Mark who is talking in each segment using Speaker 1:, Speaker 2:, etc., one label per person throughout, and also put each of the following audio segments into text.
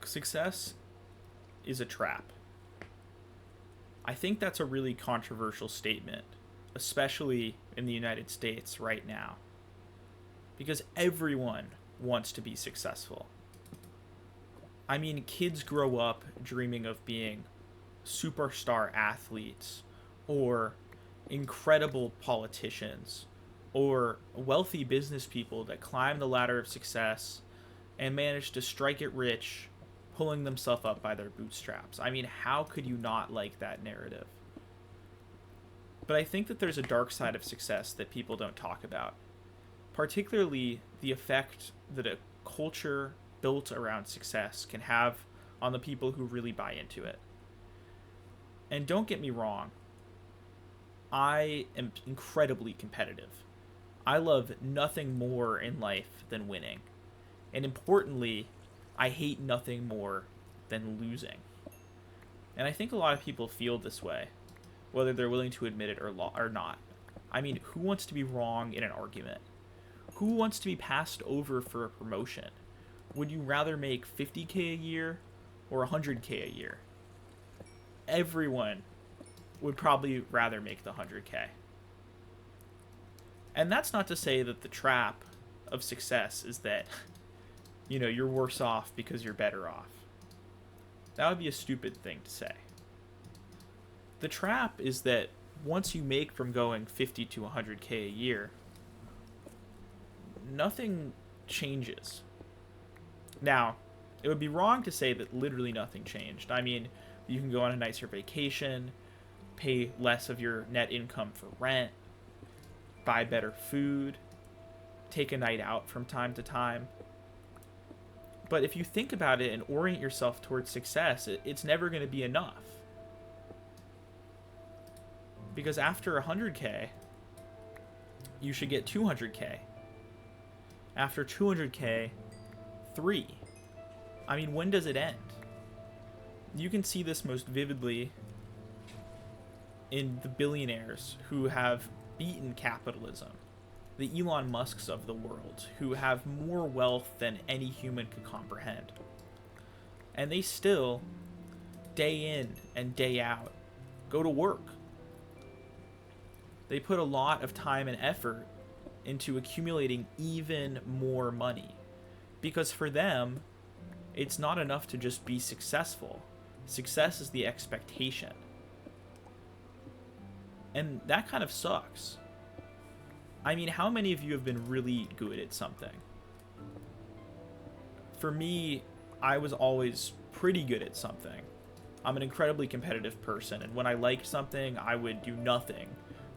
Speaker 1: success is a trap. I think that's a really controversial statement, especially in the United States right now, because everyone wants to be successful. I mean, kids grow up dreaming of being superstar athletes or incredible politicians or wealthy business people that climb the ladder of success and manage to strike it rich, pulling themselves up by their bootstraps. I mean, how could you not like that narrative? But I think that there's a dark side of success that people don't talk about, particularly the effect that a culture built around success can have on the people who really buy into it. And don't get me wrong, I am incredibly competitive. I love nothing more in life than winning. And importantly, I hate nothing more than losing. And I think a lot of people feel this way, whether they're willing to admit it or not. I mean, who wants to be wrong in an argument? Who wants to be passed over for a promotion? Would you rather make 50K a year or 100K a year? Everyone would probably rather make the 100K. And that's not to say that the trap of success is that, you're worse off because you're better off. That would be a stupid thing to say. The trap is that once you make from going 50 to 100K a year, nothing changes. Now, it would be wrong to say that literally nothing changed. I mean, you can go on a nicer vacation, pay less of your net income for rent, buy better food, take a night out from time to time. But if you think about it and orient yourself towards success, it's never going to be enough. Because after 100K, you should get 200K. After 200K, 3. I mean, when does it end? You can see this most vividly in the billionaires who have beaten capitalism. The Elon Musks of the world, who have more wealth than any human could comprehend. And they still, day in and day out, go to work. They put a lot of time and effort into accumulating even more money. Because for them, it's not enough to just be successful. Success is the expectation. And that kind of sucks. I mean, how many of you have been really good at something? For me, I was always pretty good at something. I'm an incredibly competitive person, and when I liked something, I would do nothing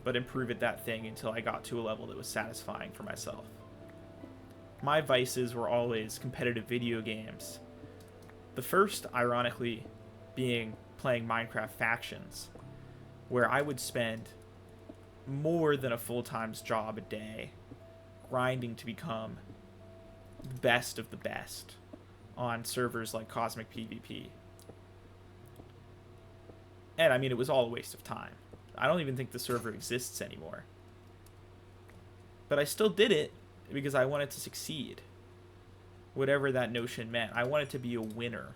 Speaker 1: but improve at that thing until I got to a level that was satisfying for myself. My vices were always competitive video games. The first, ironically, being playing Minecraft Factions, where I would spend more than a full-time job a day grinding to become the best of the best on servers like Cosmic PvP. And I mean, it was all a waste of time. I don't even think the server exists anymore. But I still did it because I wanted to succeed. Whatever that notion meant. I wanted to be a winner.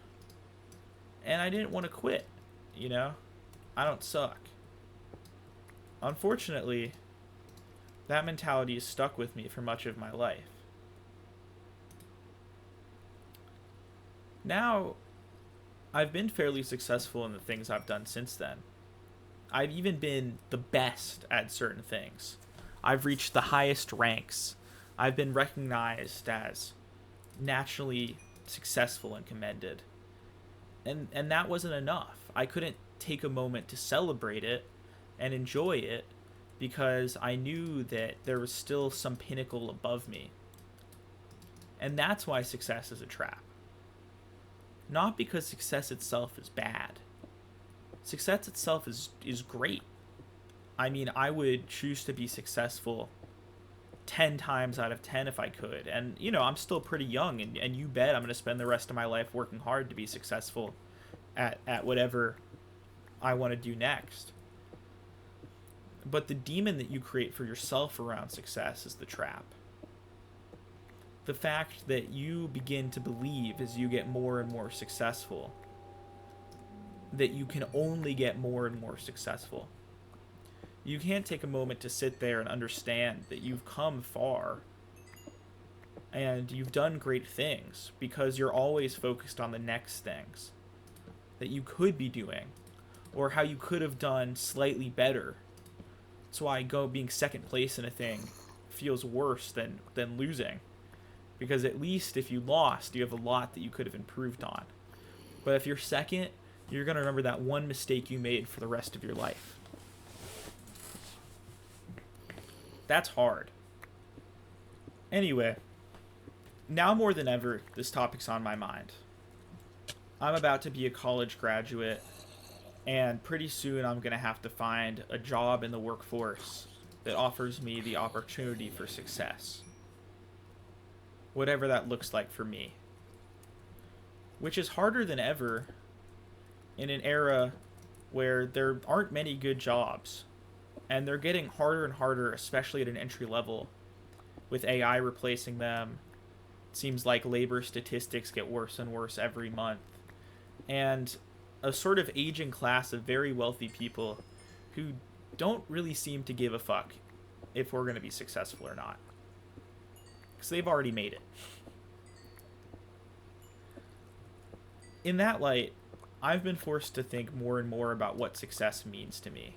Speaker 1: And I didn't want to quit, I don't suck. Unfortunately, that mentality is stuck with me for much of my life. Now, I've been fairly successful in the things I've done since then. I've even been the best at certain things. I've reached the highest ranks. I've been recognized as naturally successful and commended. And that wasn't enough. I couldn't take a moment to celebrate it and enjoy it because I knew that there was still some pinnacle above me. And that's why success is a trap. Not because success itself is bad. Success itself is great. I mean, I would choose to be successful 10 times out of 10 if I could. And, I'm still pretty young, and you bet I'm going to spend the rest of my life working hard to be successful at whatever I want to do next. But the demon that you create for yourself around success is the trap. the fact that you begin to believe as you get more and more successful that you can only get more and more successful. You can't take a moment to sit there and understand that you've come far and you've done great things because you're always focused on the next things that you could be doing or how you could have done slightly better. That's why being second place in a thing feels worse than losing, because at least if you lost, you have a lot that you could have improved on. But if you're second, you're going to remember that one mistake you made for the rest of your life. That's hard. Anyway, now more than ever, this topic's on my mind. I'm about to be a college graduate, and pretty soon I'm going to have to find a job in the workforce that offers me the opportunity for success. Whatever that looks like for me. Which is harder than ever in an era where there aren't many good jobs. And they're getting harder and harder, especially at an entry level, with AI replacing them. It seems like labor statistics get worse and worse every month. And a sort of aging class of very wealthy people who don't really seem to give a fuck if we're going to be successful or not. Because they've already made it. In that light, I've been forced to think more and more about what success means to me.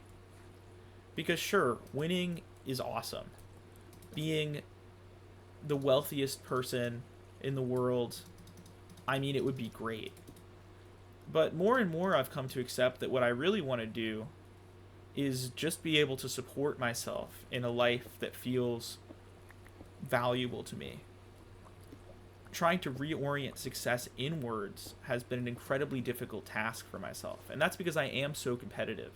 Speaker 1: Because sure, winning is awesome. Being the wealthiest person in the world, I mean, it would be great. But more and more I've come to accept that what I really want to do is just be able to support myself in a life that feels valuable to me. Trying to reorient success inwards has been an incredibly difficult task for myself. And that's because I am so competitive.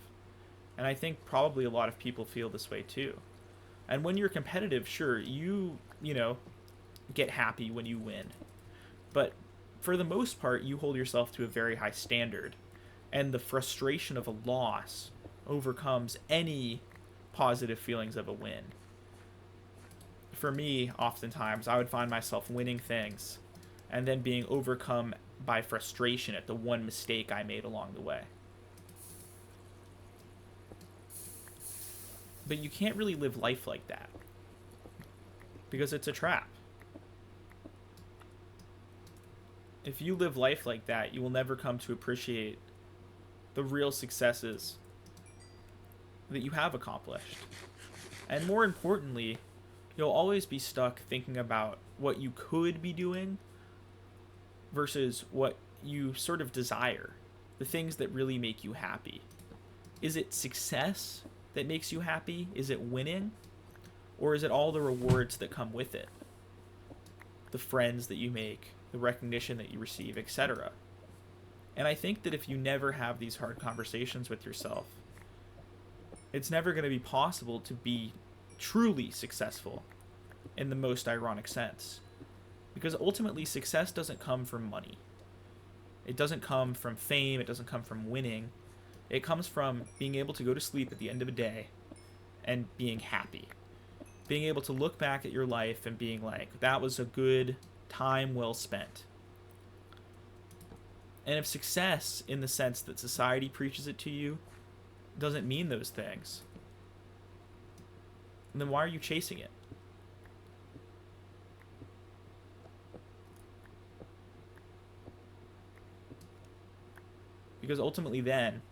Speaker 1: And I think probably a lot of people feel this way too. And when you're competitive, sure, you get happy when you win. But for the most part, you hold yourself to a very high standard. And the frustration of a loss overcomes any positive feelings of a win. For me, oftentimes, I would find myself winning things and then being overcome by frustration at the one mistake I made along the way. But you can't really live life like that, because it's a trap. If you live life like that, you will never come to appreciate the real successes that you have accomplished. And more importantly, you'll always be stuck thinking about what you could be doing versus what you sort of desire, the things that really make you happy. Is it success that makes you happy? Is it winning? Or is it all the rewards that come with it? The friends that you make, the recognition that you receive, etc. And I think that if you never have these hard conversations with yourself, it's never going to be possible to be truly successful in the most ironic sense. Because ultimately, success doesn't come from money. It doesn't come from fame. It doesn't come from winning. It comes from being able to go to sleep at the end of a day and being happy. Being able to look back at your life and being like, that was a good time well spent. And if success, in the sense that society preaches it to you, doesn't mean those things, then why are you chasing it? Because ultimately then,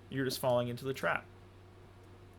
Speaker 1: you're just falling into the trap.